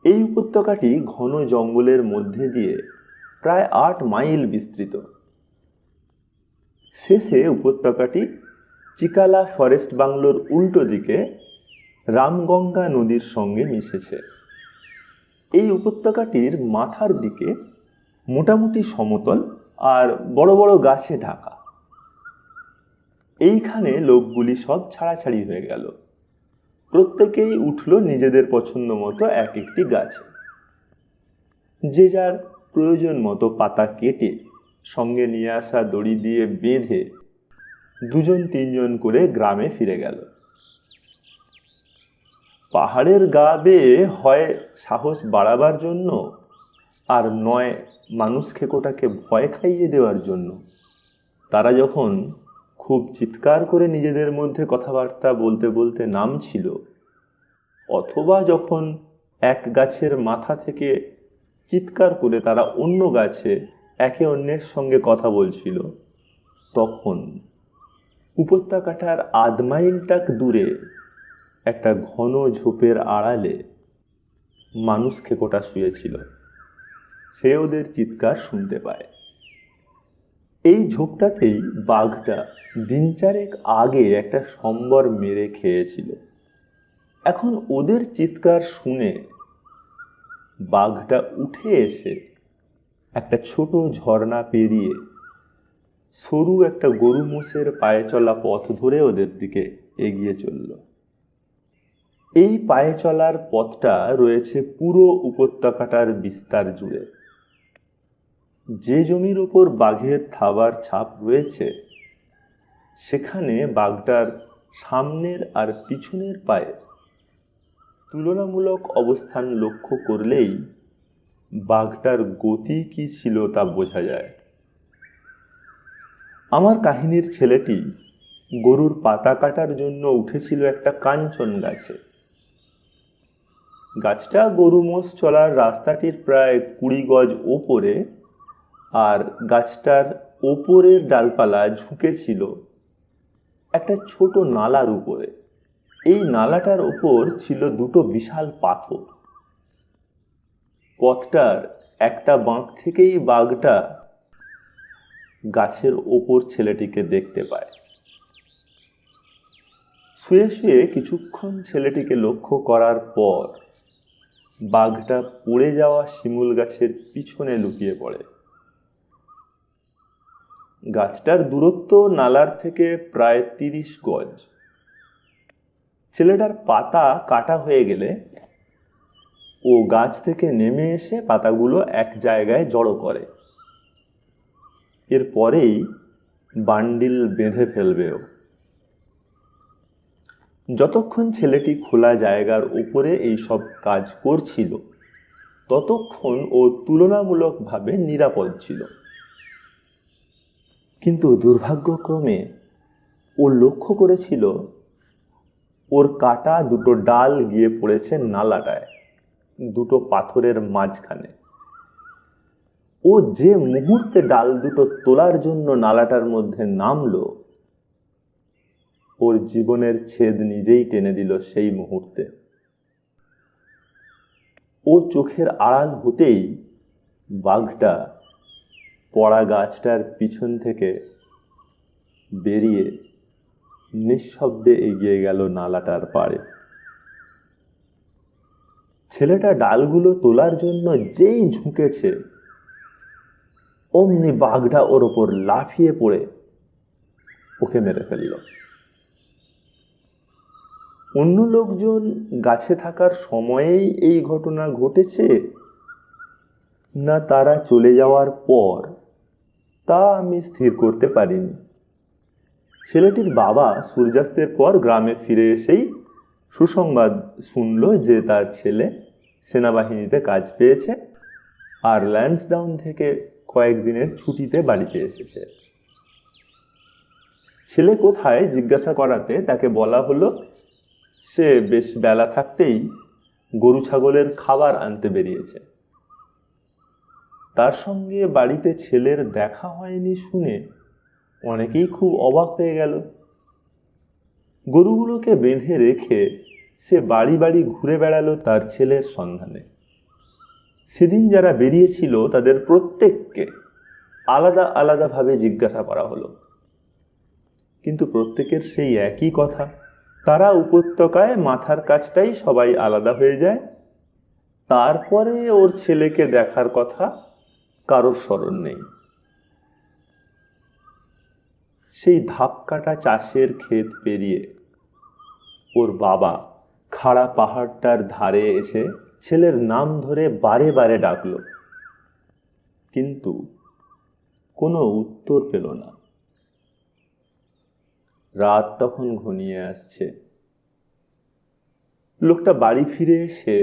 এই উপত্যকাটি ঘন জঙ্গলের মধ্যে দিয়ে প্রায় 8 মাইল বিস্তৃত। শেষে উপত্যকাটি চিকালা ফরেস্ট বাংলোর উল্টো দিকে রামগঙ্গা নদীর সঙ্গে মিশেছে। এই উপত্যকাটির মাথার দিকে মোটামুটি সমতল আর বড় বড় গাছে ঢাকা। এইখানে লোকগুলি সব ছাড়াছাড়ি হয়ে গেল। প্রত্যেকেই উঠল নিজেদের পছন্দ মতো এক একটি গাছে। যে যার প্রয়োজন মতো পাতা কেটে সঙ্গে নিয়ে আসা দড়ি দিয়ে বেঁধে 2-3 জন করে গ্রামে ফিরে গেল। পাহাড়ের গা বেয়ে হয় সাহস বাড়াবার জন্য আর নয় মানুষ খেকোটাকে ভয় খাইয়ে দেওয়ার জন্য। তারা যখন খুব চিৎকার করে নিজেদের মধ্যে কথাবার্তা বলতে বলতে নামছিল, অথবা যখন এক গাছের মাথা থেকে চিৎকার করে তারা অন্য গাছে একে অন্যের সঙ্গে কথা বলছিল, তখন উপত্যকাটার 1/2 মাইলটাক দূরে একটা ঘন ঝোপের আড়ালে মানুষ খেকোটা শুয়েছিল। সে ওদের চিৎকার শুনতে পায়। এই ঝোপটাতেই বাঘটা 3 চারেক আগে একটা সম্বর মেরে খেয়েছিল। এখন ওদের চিৎকার শুনে বাঘটা উঠে এসে একটা ছোট ঝর্ণা পেরিয়ে সরু একটা গরু মোষের পায়ে চলা পথ ধরে ওদের দিকে এগিয়ে চলল। এই পায়ে চলার পথটা রয়েছে পুরো উপত্যকাটার বিস্তার জুড়ে। যে জমির উপর বাঘের থাবার ছাপ রয়েছে সেখানে বাঘটার সামনের আর পিছনের পায়ে তুলনামূলক অবস্থান লক্ষ্য করলেই বাঘটার গতি কি ছিল তা বোঝা যায়। আমার কাহিনীর ছেলেটি গরুর পাতা কাটার জন্য উঠেছিল একটা কাঞ্চন গাছে। গাছটা গরু মোষ চলার রাস্তাটির প্রায় 20 গজ ওপরে আর গাছটার ওপরের ডালপালা ঝুঁকেছিল একটা ছোট নালার উপরে। এই নালাটার ওপর ছিল দুটো বিশাল পাথর। পথটার একটা বাঁক থেকেই বাঘটা গাছের ওপর ছেলেটিকে দেখতে পায়। শুয়ে শুয়ে কিছুক্ষণ ছেলেটিকে লক্ষ্য করার পর বাঘটা পড়ে যাওয়া শিমুল গাছের পিছনে লুকিয়ে পড়ে। গাছটার দূরত্ব নালার থেকে প্রায় 30 গজ। ছেলেটার পাতা কাটা হয়ে গেলে ও গাছ থেকে নেমে এসে পাতাগুলো এক জায়গায় জড়ো করে। এরপরেই বান্ডিল বেঁধে ফেলবে ও। যতক্ষণ ছেলেটি খোলা জায়গার উপরে এই সব কাজ করছিল ততক্ষণ ও তুলনামূলকভাবে নিরাপদ ছিল। কিন্তু দুর্ভাগ্যক্রমে ও লক্ষ্য করেছিল ওর কাটা দুটো ডাল গিয়ে পড়েছে নালাটায়, দুটো পাথরের মাঝখানে। ও যে মুহূর্তে ডাল দুটো তোলার জন্য নালাটার মধ্যে নামলো, ওর জীবনের ছেদ নিজেই টেনে দিল সেই মুহূর্তে। ও চোখের আড়াল হতেই বাঘটা পড়া গাছটার পিছন থেকে বেরিয়ে নিঃশব্দে এগিয়ে গেল নালাটার পাড়ে। ছেলেটা ডালগুলো তোলার জন্য যেই ঝুঁকেছে অমনি বাঘটা ওর ওপর লাফিয়ে পড়ে ওকে মেরে ফেলল। অন্য লোকজন গাছে থাকার সময়েই এই ঘটনা ঘটেছে না তারা চলে যাওয়ার পর, তা আমি স্থির করতে পারিনি। ছেলেটির বাবা সূর্যাস্তের পর গ্রামে ফিরে এসেই সুসংবাদ শুনল যে তার ছেলে সেনাবাহিনীতে কাজ পেয়েছে আর ল্যান্সডাউন থেকে কয়েকদিনের ছুটিতে বাড়িতে এসেছে। ছেলে কোথায় জিজ্ঞাসা করাতে তাকে বলা হলো সে বেশ বেলা থাকতেই গরু ছাগলের খাবার আনতে বেরিয়েছে। তার সঙ্গে বাড়িতে ছেলের দেখা হয়নি শুনে অনেকেই খুব অবাক হয়ে গেল। গরুগুলোকে বেঁধে রেখে সে বাড়ি বাড়ি ঘুরে বেড়ালো তার ছেলের সন্ধানে। সেদিন যারা বেরিয়েছিল তাদের প্রত্যেককে আলাদা আলাদাভাবে জিজ্ঞাসা করা হলো, কিন্তু প্রত্যেকের সেই একই কথা, তারা উপত্যকায় মাথার কাছটাই সবাই আলাদা হয়ে যায়, তারপরে ওর ছেলেকে দেখার কথা কারোর স্মরণ নেই। সেই ধাপ কাটা চাষের ক্ষেত পেরিয়ে ওর বাবা খাড়া পাহাড়টার ধারে এসে ছেলের নাম ধরে বারে বারে ডাকলো, কিন্তু কোনো উত্তর পেল না। রাত তখন ঘনিয়ে আসছে। লোকটা বাড়ি ফিরে এসে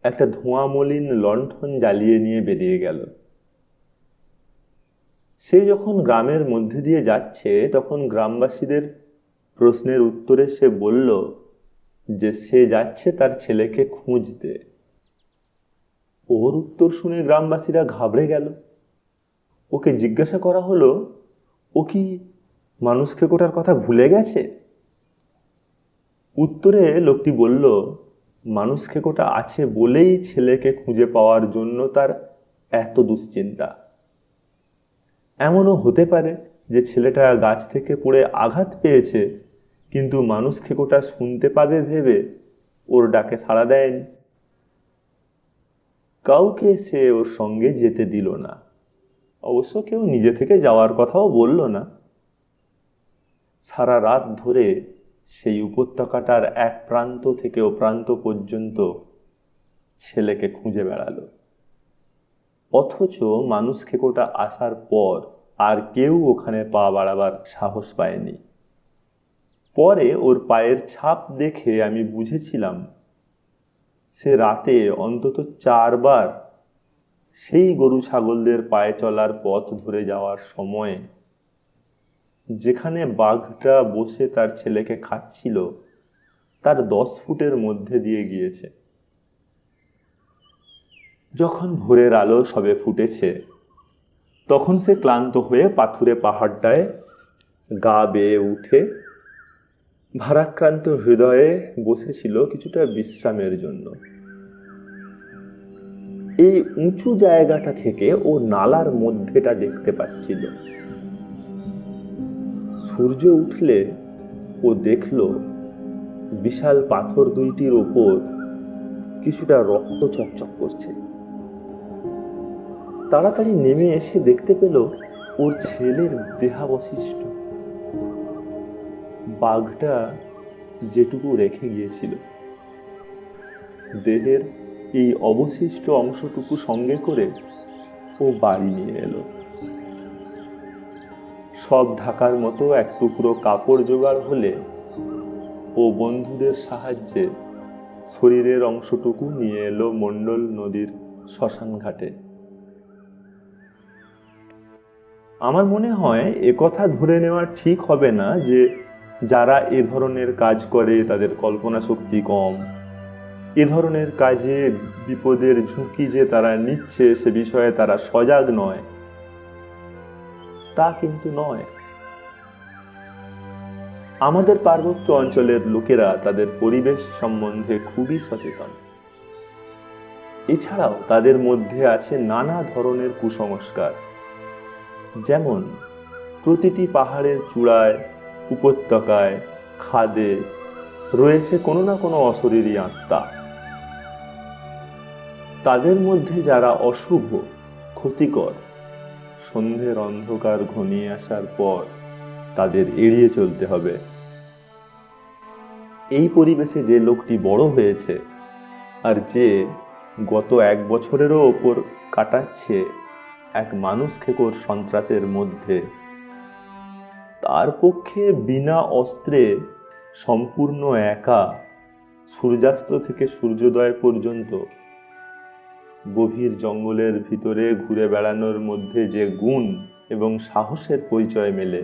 একটা ধোঁয়া মলিন লণ্ঠন জ্বালিয়ে নিয়ে বেরিয়ে গেল। সে যখন গ্রামের মধ্যে দিয়ে যাচ্ছে তখন গ্রামবাসীদের প্রশ্নের উত্তরে সে বলল যে সে যাচ্ছে তার ছেলেকে খুঁজতে। ওর উত্তর শুনে গ্রামবাসীরা ঘাবড়ে গেল। ওকে জিজ্ঞাসা করা হলো ও কি মানুষ খেকোটার কথা ভুলে গেছে। উত্তরে লোকটি বলল মানুষ খেকোটা আছে বলেই ছেলেকে খুঁজে পাওয়ার জন্য তার এত দুশ্চিন্তা। এমনও হতে পারে যে ছেলেটা গাছ থেকে পড়ে আঘাত পেয়েছে, কিন্তু মানুষ খেকোটা শুনতে পাবে ভেবে ওর ডাকে সাড়া দেয়নি। কাউকে সে ওর সঙ্গে যেতে দিল না, অবশ্য কেউ নিজে থেকে যাওয়ার কথাও বলল না। সারা রাত ধরে সেই উপত্যকাটার এক প্রান্ত থেকে ও প্রান্ত পর্যন্ত ছেলেকে খুঁজে বেড়ালো, অথচ মানুষ খেকোটা আসার পর আর কেউ ওখানে পা বাড়াবার সাহস পায়নি। পরে ওর পায়ের ছাপ দেখে আমি বুঝেছিলাম সে রাতে অন্তত 4 বার সেই গরু ছাগলদের পায়ে চলার পথ ধরে যাওয়ার সময় যেখানে বাঘটা বসে তার ছেলেকে খাচ্ছিল তার 10 ফুটের মধ্যে দিয়ে গিয়েছে। যখন ভোরের আলো সবে ফুটেছে তখন সে ক্লান্ত হয়ে পাথুরে পাহাড়টায় গা বেয়ে উঠে ভারাক্রান্ত হৃদয়ে বসেছিল কিছুটা বিশ্রামের জন্য। এই উঁচু জায়গাটা থেকে ও নালার মধ্যেটা দেখতে পাচ্ছিল। সূর্য উঠলে ও দেখল বিশাল পাথর দুইটির ওপর কিছুটা রক্ত চকচক করছে। তাড়াতাড়ি নেমে এসে দেখতে পেল ওর ছেলের দেহাবশিষ্ট। বাঘটা যেটুকু রেখে গিয়েছিল, দেহের এই অবশিষ্ট অংশটুকু সঙ্গে করে ও বাড়ি নিয়ে এলো। সব ঢাকার মতো এক টুকরো কাপড় জোগাড় হলে ও বন্ধুদের সাহায্যে শরীরের অংশটুকু নিয়ে এলো মণ্ডল নদীর শ্মশান ঘাটে। আমার মনে হয় একথা ধরে নেওয়া ঠিক হবে না যে যারা এ ধরনের কাজ করে তাদের কল্পনা শক্তি কম, এ ধরনের কাজে বিপদের ঝুঁকি যে তারা নিচ্ছে সে বিষয়ে তারা সজাগ নয়, তা কিন্তু নয়। আমাদের পার্বত্য অঞ্চলের লোকেরা তাদের পরিবেশ সম্বন্ধে খুবই সচেতন। এছাড়াও তাদের মধ্যে আছে নানা ধরনের কুসংস্কার, যেমন প্রতিটি পাহাড়ের চূড়ায়, উপত্যকায়, খাদে রয়েছে কোনো না কোনো অশরীরী আত্মা। তাদের মধ্যে যারা অশুভ, ক্ষতিকর, সন্ধ্যের অন্ধকার ঘনিয়ে আসার পর তাদের এড়িয়ে চলতে হবে। এই পরিবেশে যে লোকটি বড় হয়েছে আর যে গত 1 বছরেরও ওপর কাটাচ্ছে এক মানুষ খেকোর সন্ত্রাসের মধ্যে, তার পক্ষে বিনা অস্ত্রে সম্পূর্ণ একা সূর্যাস্ত থেকে সূর্যোদয় পর্যন্ত গভীর জঙ্গলের ভিতরে ঘুরে বেড়ানোর মধ্যে যে গুণ এবং সাহসের পরিচয় মেলে,